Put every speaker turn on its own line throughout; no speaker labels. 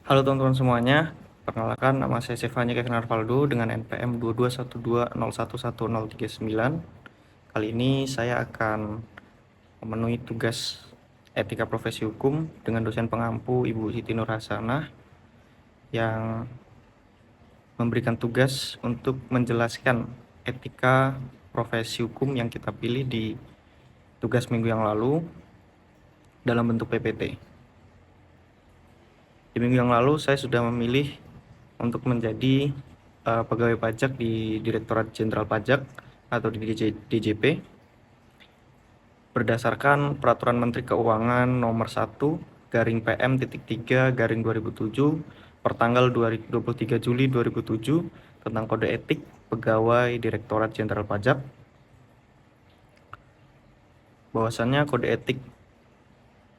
Halo teman-teman semuanya, perkenalkan nama saya Stefani Kevin Arvaldo dengan NPM 2212011039. Kali ini saya akan memenuhi tugas etika profesi hukum dengan dosen pengampu Ibu Siti Nur Hasanah yang memberikan tugas untuk menjelaskan etika profesi hukum yang kita pilih di tugas minggu yang lalu dalam bentuk PPT. Di minggu yang lalu saya sudah memilih untuk menjadi pegawai pajak di Direktorat Jenderal Pajak atau di DJP berdasarkan Peraturan Menteri Keuangan Nomor 1 garing PM titik 3 garing 2007 pertanggal 23 Juli 2007 tentang kode etik pegawai Direktorat Jenderal Pajak, bahwasannya kode etik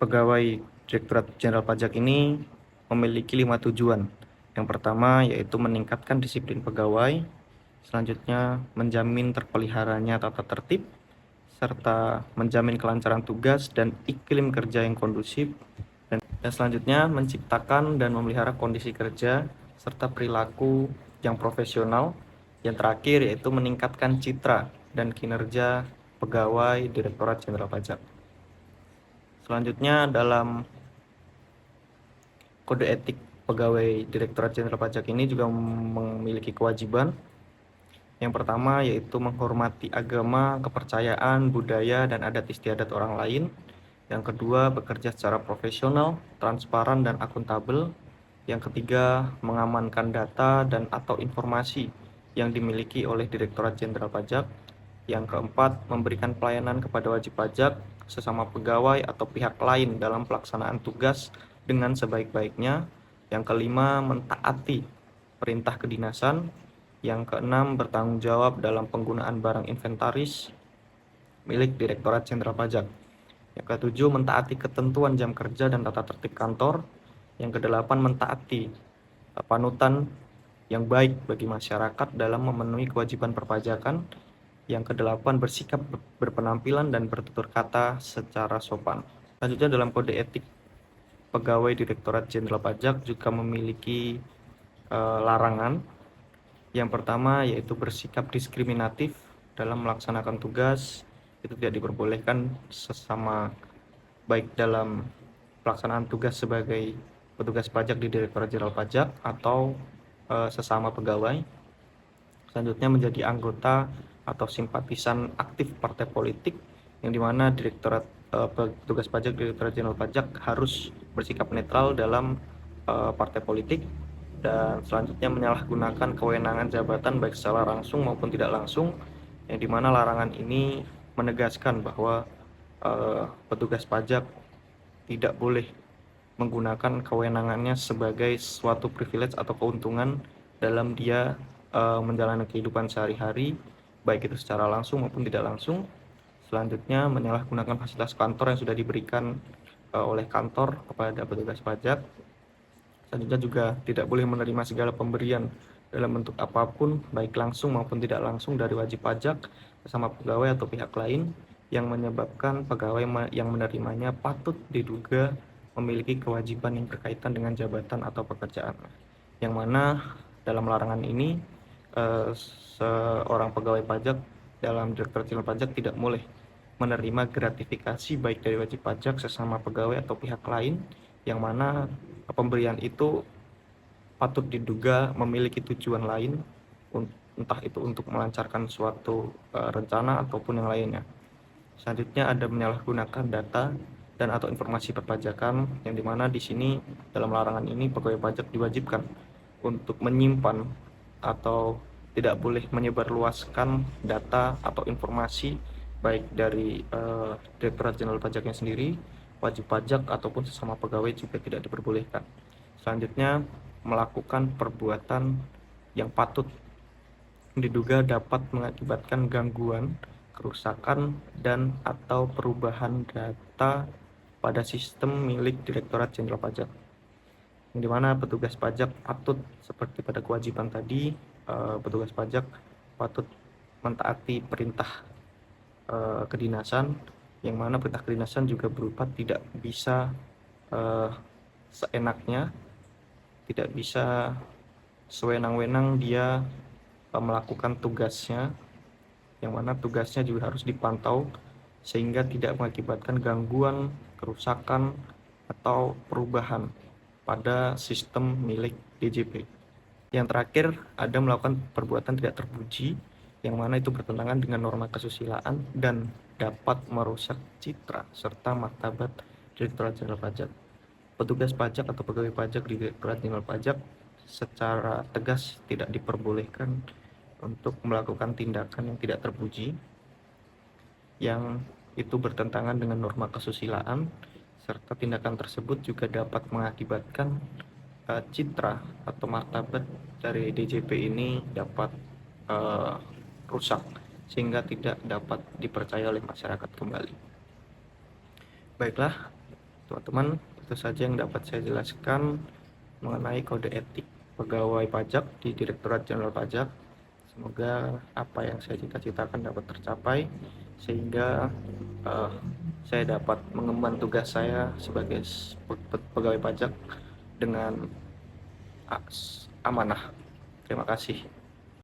pegawai Direktorat Jenderal Pajak ini memiliki 5 tujuan. Yang pertama yaitu meningkatkan disiplin pegawai, selanjutnya menjamin terpeliharanya tata tertib, serta menjamin kelancaran tugas dan iklim kerja yang kondusif, dan selanjutnya menciptakan dan memelihara kondisi kerja serta perilaku yang profesional. Yang terakhir yaitu meningkatkan citra dan kinerja pegawai Direktorat Jenderal Pajak. Selanjutnya dalam kode etik pegawai Direktorat Jenderal Pajak ini juga memiliki kewajiban. Yang pertama yaitu menghormati agama, kepercayaan, budaya, dan adat istiadat orang lain. Yang kedua, bekerja secara profesional, transparan, dan akuntabel. Yang ketiga, mengamankan data dan atau informasi yang dimiliki oleh Direktorat Jenderal Pajak. Yang keempat, memberikan pelayanan kepada wajib pajak, sesama pegawai atau pihak lain dalam pelaksanaan tugas dengan sebaik-baiknya. Yang kelima, mentaati perintah kedinasan. Yang keenam, bertanggung jawab dalam penggunaan barang inventaris milik Direktorat Jenderal Pajak. Yang ketujuh, mentaati ketentuan jam kerja dan tata tertib kantor. Yang kedelapan, mentaati panutan yang baik bagi masyarakat dalam memenuhi kewajiban perpajakan. Yang kedelapan, bersikap berpenampilan dan bertutur kata secara sopan. Selanjutnya dalam kode etik pegawai Direktorat Jenderal Pajak juga memiliki larangan. Yang pertama yaitu bersikap diskriminatif dalam melaksanakan tugas. Itu tidak diperbolehkan sesama baik dalam pelaksanaan tugas sebagai petugas pajak di Direktorat Jenderal Pajak atau sesama pegawai. Selanjutnya menjadi anggota atau simpatisan aktif partai politik, yang dimana petugas pajak Direktorat Jenderal Pajak harus bersikap netral dalam partai politik. Dan selanjutnya menyalahgunakan kewenangan jabatan baik secara langsung maupun tidak langsung, yang dimana larangan ini menegaskan bahwa petugas pajak tidak boleh menggunakan kewenangannya sebagai suatu privilege atau keuntungan dalam dia menjalani kehidupan sehari-hari, baik itu secara langsung maupun tidak langsung. Selanjutnya menyalahgunakan fasilitas kantor yang sudah diberikan oleh kantor kepada petugas pajak. Selanjutnya juga tidak boleh menerima segala pemberian dalam bentuk apapun, baik langsung maupun tidak langsung dari wajib pajak, sesama pegawai atau pihak lain, yang menyebabkan pegawai yang menerimanya patut diduga memiliki kewajiban yang berkaitan dengan jabatan atau pekerjaan. Yang mana dalam larangan ini seorang pegawai pajak dalam Direktorat Jenderal Pajak tidak boleh menerima gratifikasi baik dari wajib pajak, sesama pegawai atau pihak lain, yang mana pemberian itu patut diduga memiliki tujuan lain, entah itu untuk melancarkan suatu rencana ataupun yang lainnya. Selanjutnya ada menyalahgunakan data dan atau informasi perpajakan, yang dimana di sini dalam larangan ini pegawai pajak diwajibkan untuk menyimpan atau tidak boleh menyebarluaskan data atau informasi baik dari Direktorat Jenderal Pajaknya sendiri, wajib pajak ataupun sesama pegawai juga tidak diperbolehkan. Selanjutnya melakukan perbuatan yang patut diduga dapat mengakibatkan gangguan, kerusakan, dan atau perubahan data pada sistem milik Direktorat Jenderal Pajak, yang dimana petugas pajak patut seperti pada kewajiban tadi, petugas pajak patut mentaati perintah kedinasan, yang mana perintah kedinasan juga berupa tidak bisa seenaknya, tidak bisa sewenang-wenang dia melakukan tugasnya, yang mana tugasnya juga harus dipantau sehingga tidak mengakibatkan gangguan, kerusakan, atau perubahan pada sistem milik DJP. Yang terakhir, ada melakukan perbuatan tidak terpuji, yang mana itu bertentangan dengan norma kesusilaan dan dapat merusak citra serta martabat Direktorat Jenderal Pajak. Petugas pajak atau pegawai pajak di Direktorat Jenderal Pajak secara tegas tidak diperbolehkan untuk melakukan tindakan yang tidak terpuji, yang itu bertentangan dengan norma kesusilaan, serta tindakan tersebut juga dapat mengakibatkan citra atau martabat dari DJP ini dapat rusak sehingga tidak dapat dipercaya oleh masyarakat kembali. Baiklah, teman-teman, itu saja yang dapat saya jelaskan mengenai kode etik pegawai pajak di Direktorat Jenderal Pajak. Semoga apa yang saya cita-citakan dapat tercapai sehingga saya dapat mengemban tugas saya sebagai pegawai pajak dengan amanah. Terima kasih.